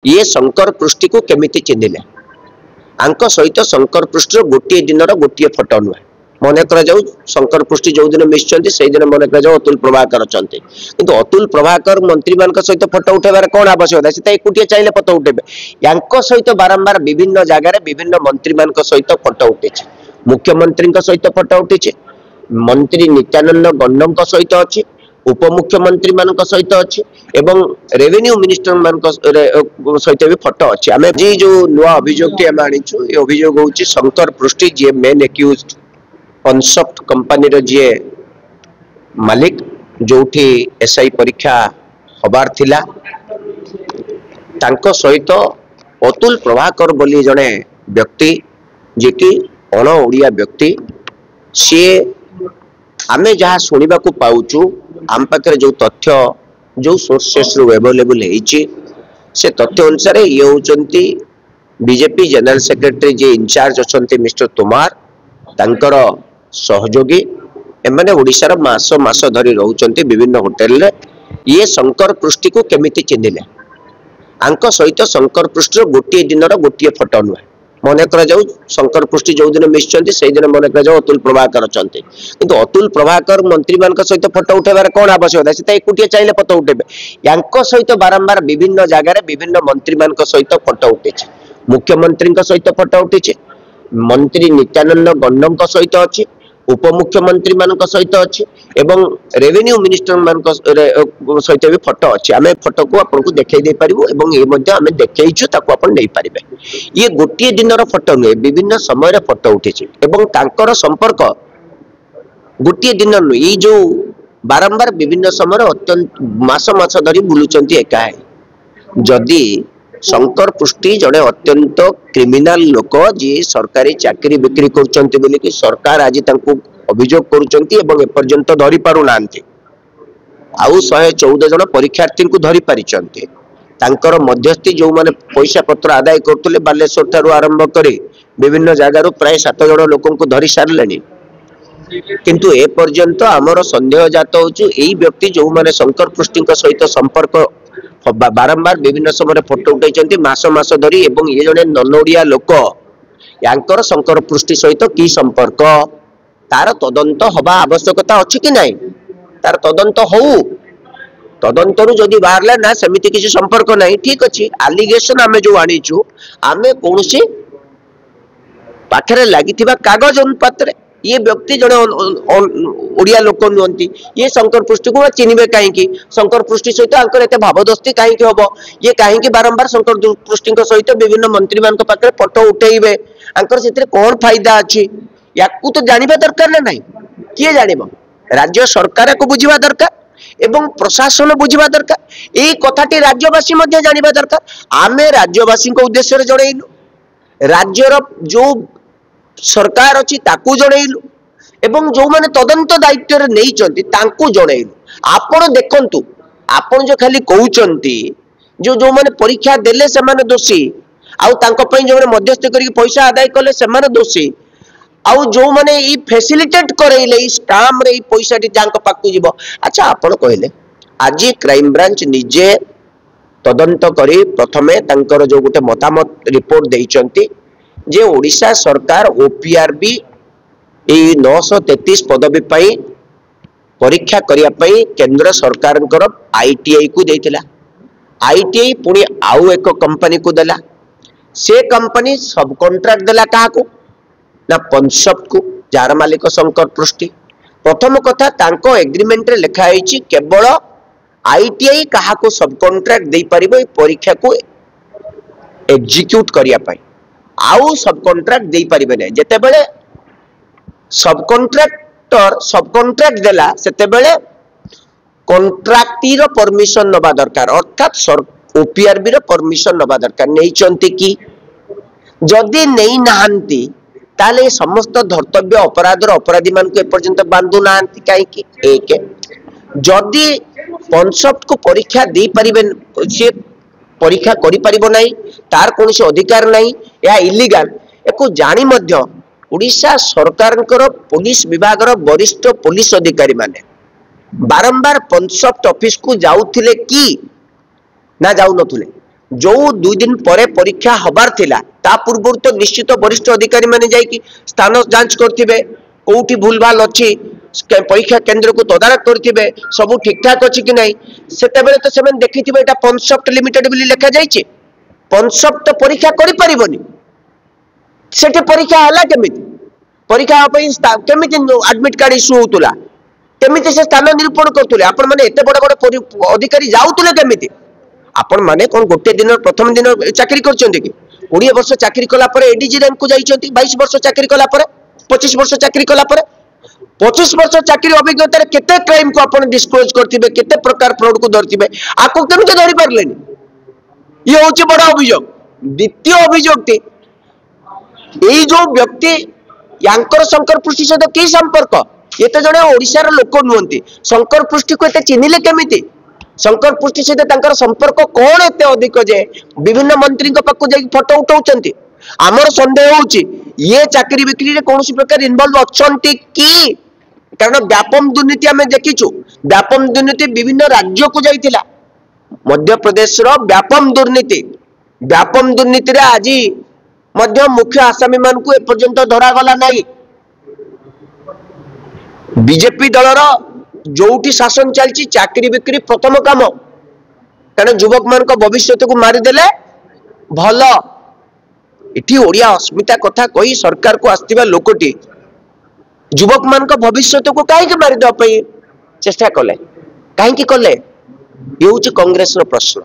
ये शंकर पृष्टि को केमिति चिन्हिले आंक सहित शंकर पृष्टर गोटे दिन गोटे फटो नुहे मन कर शंकर पृष्टि जो दिन मिशन से दिन मन कर अतुल प्रभाकर अच्छा किंतु अतुल प्रभाकर मंत्री मान सहित फटो उठेबार कौन आवश्यकता से एकुटिया चाहिए फटो उठेबे या सहित बारंबार विभिन्न जगार विभिन्न मंत्री मान सहित फटो उठे मुख्यमंत्री सहित फटो उठे मंत्री नित्यानंद गंड सहित अच्छी उपमुख्यमंत्री मान सहित अच्छी एवं रेवेन्यू मिनिस्टर मान सहित भी फटो अच्छी आम जी जो नुआ अभियोग आनीचु ये अभियोग हूँ शंकर पृष्टि जी मेन एक्यूज कनसेप्ट कंपनी जी मालिक जो एसआई परीक्षा हबार थिला तांको सहित अतुल प्रभाकर बोली जड़े व्यक्ति जे कि अण ओडिया व्यक्ति सी आमे जहाँ शुणा पाऊचु आम पाखे जो तथ्य जो सोर्सेस अवेलेबल से तथ्य अनुसार ये होचंती बीजेपी जनरल सेक्रेटरी जी इंचार्ज अच्छा मिस्टर तोमार तांकर सहयोगी एमाने ओडिशार मास मास धरी रहउचंती विभिन्न होटेल रे ये शंकर पृष्टि को केमिति चिन्हिले आंक सहित शंकर पृष्टर गोटे दिन गोटे फटो नुहे मन कर शंकर पृष्टि जो दिन मिशन से दिन मन कर अतुल प्रभाकर अच्छा किंतु अतुल प्रभाकर मंत्री मान सहित फटो उठेबार कौन आवश्यकता से एकुटिया चाहिए फटो उठेबे या सहित बारंबार विभिन्न जगार विभिन्न मंत्री मान सहित फटो उठे मुख्यमंत्री सहित फटो उठे मंत्री नित्यानंद गंड सहित अच्छी उपमुख्यमंत्री मान सहित अच्छी एवं रेवेन्यू मिनिस्टर मान सहित भी फटो अच्छी आम फटो को आपको देखई दे पारिबो एवं ये मध्ये आम देखैछु ताको आपण नै पारिबे ये गोटे दिन फटो नुहे विभिन्न समय रे फटो उठे एवं तांकर संपर्क गोटे दिन नुहे ये जो बारंबार विभिन्न समय अत्यंत मास मास धरी बुलुचंती एका है जदि शंकर पृष्टि जड़े अत्यंत क्रिमिनाल लोक जी सरकारी चाकरी बिक्री करुचंती बोली कि सरकार आज तांको अभियोग करुचंती एवं एपर्यंत धरी पारु नांती आउ 114 जन परीक्षार्थी को धरी पारिचंती तांकर मध्यस्थी जो माने पैसा पत्र आदाय करथले बालेश्वर ठारू आरंभ करी विभिन्न जगार प्राय 7 जन लोकन को धरी सारलेनी किंतु ए पर्यंत आमर संदेह जात होछु एई व्यक्ति जो माने शंकर पृष्टि सहित संपर्क बारंबार विभिन्न समय फोटो उठाई मास मास धरी एवं ये जड़े ननोड़िया लोक यांकर शंकर पृष्टि सहित की संपर्क तार तदंत हवा आवश्यकता अच्छी कि नहीं तार तदंत हो तदंतर जदि बाहर ना सेमिति किसी संपर्क नहीं ठीक अच्छी आलिगेशन आमे जो आनीचु आमे कौनसी पाखरे लगी कागज अनुपात ये व्यक्ति जड़े ओडिया लोक नुहति ये शंकर पृष्टि को चिन्हे कहीं शंकर पृष्टि सहित आंकर एत भावदस्ती कहीं हम ये कहीं बारंबार शंकर पृष्टि सहित विभिन्न मंत्री मान पाखे फोटो उठेबे आंकर से कौन फायदा अच्छी या तो जानवा दरकार ना नहीं किए जान राज्य सरकार को बुझा दरकार एवं प्रशासन बुझा दरकार यही कथाटी राज्यवासी जानवा दरकार आमे राज्यवासी उद्देश्य जनइलु राज्यर जो सरकार अच्छी ताकू जनइलु एवं जो माने तदंत दायित्व नहीं जनइलु आपण देखंतु आपण जो खाली कहउचंती जो माने परीक्षा देले से माने दोषी आउ तांको पई जो माने मध्यस्थी करी पैसा आदाय कले से माने दोषी आउ जो माने ई फैसिलिटेट करैले ई स्टाम रे ई पैसा टी तांको पाकु जीवो अच्छा आपण कहले आज क्राइम ब्रांच निजे तदंत करी प्रथमे तांकर जो गुटे मतामत रिपोर्ट देइचंती जे ओडिशा सरकार ओपीआरबी 933 पदवी पाई परीक्षा करिया पाई केंद्र सरकार आईटीआई को देइतिला आईटीआई पुणी आउ एक कंपनी को देला से कंपनी सब कॉन्ट्रैक्ट देला काहाको ना पंसप्ट को जार मालिक शंकर पृष्टि प्रथम कथा तांको एग्रीमेंट रे लिखा है केवल आईटीआई काहाको सब कॉन्ट्रैक्ट दे परिबो परीक्षा को एग्जीक्यूट करिया पाई आउ सब कॉन्ट्रैक्ट दे परिबे नै जेते बेले सब कॉन्ट्रैक्टर सब कॉन्ट्रैक्ट देला सेते बेले कॉन्ट्रैक्टर परमिशन नबा दरकार अर्थात ओपीआरबी रो परमिशन नबा दरकार नै चंती की जदी नै नाहंती ताले समस्त धर्तव्य अपराधर अपराधी मान को एपर्यंत बांधु नाहंती काई की एक जदी कॉन्सेप्ट को परीक्षा दे परिबे से परीक्षा करि परिबो नै तार कोनसे अधिकार नै या इलीगल एको जानी मध्य ओडिशा सरकारकर पुलिस विभागर वरिष्ठ पुलिस अधिकारी माने बारंबार पंचायत ऑफिस को जाउथिले कि ना जाउ नथुले जो 2 दिन पर परीक्षा हबार थिला ता पूर्व तो निश्चित वरिष्ठ अधिकारी माने जाई स्थान जांच करथिबे कोउठी भूल भाल अछि परीक्षा केंद्र को तदारक करथिबे सब ठीक ठाक अछि कि नहीं सेते बेले तो सेमन देखिथिबे एटा कॉन्सेप्ट लिमिटेड बोली लिखा जाईछि कॉन्सेप्ट परीक्षा करि परिबनी सेठी परीक्षा हला केमिति परीक्षा पई केमिति एडमिट कार्ड इशू होतुला केमिति से स्थान निरूपण करतुले आपण माने एते बड़ बड़ अधिकारी जाउतुले केमिति आपण माने कोन गोटे दिन प्रथम दिन चाकरी करचंती कि 20 वर्ष चाकरी कला परे एडीजी रैंक को जाइचंती 22 वर्ष चाकरी कला परे 25 वर्ष चाकरी कला परे 25 वर्ष चाकरी अभिज्ञता रे केते क्राइम को आपण डिस्क्लोज करथिबे केते प्रकार फ्रॉड को धरथिबे आको केमिति धरि पारलेनी ये होची बड़ा अभियोग द्वितीय अभियोगटी एई जो व्यक्ति यांकर शंकर पृष्टि सहित की संपर्क ये तो जड़े ओडिशा रो लोक नुहंती शंकर पृष्टि को एते चिन्हिले केमिति शंकर पृष्टि सहित तांकर संपर्क कोन एते अधिक जे विभिन्न मंत्री को पाकु जाई फोटो उठाउचंती हमर संदेह होची ये चाकरी बिक्री रे कोनोसी प्रकार इन्वॉल्व अछंती की कारण व्यापम दुर्नीति हमें देखिछु व्यापम दुर्नीति विभिन्न राज्य को जाइतिला मध्य प्रदेश रो व्यापम दुर्नीति रे आज मध्य मुख्य आसामी मान को एपर्यंत धरा गला नाही बीजेपी दलर जोटी शासन चलची चाकरी बिक्री प्रथम काम कारण युवक मान को भविष्य को मारी देले भल इठी ओडिया अस्मिता कथा कही सरकार को आस्तिबा लोकटी युवक मान को भविष्य को काहे मारी दो पई चेष्टा कले काहे की कले ये होची कांग्रेस रो प्रश्न।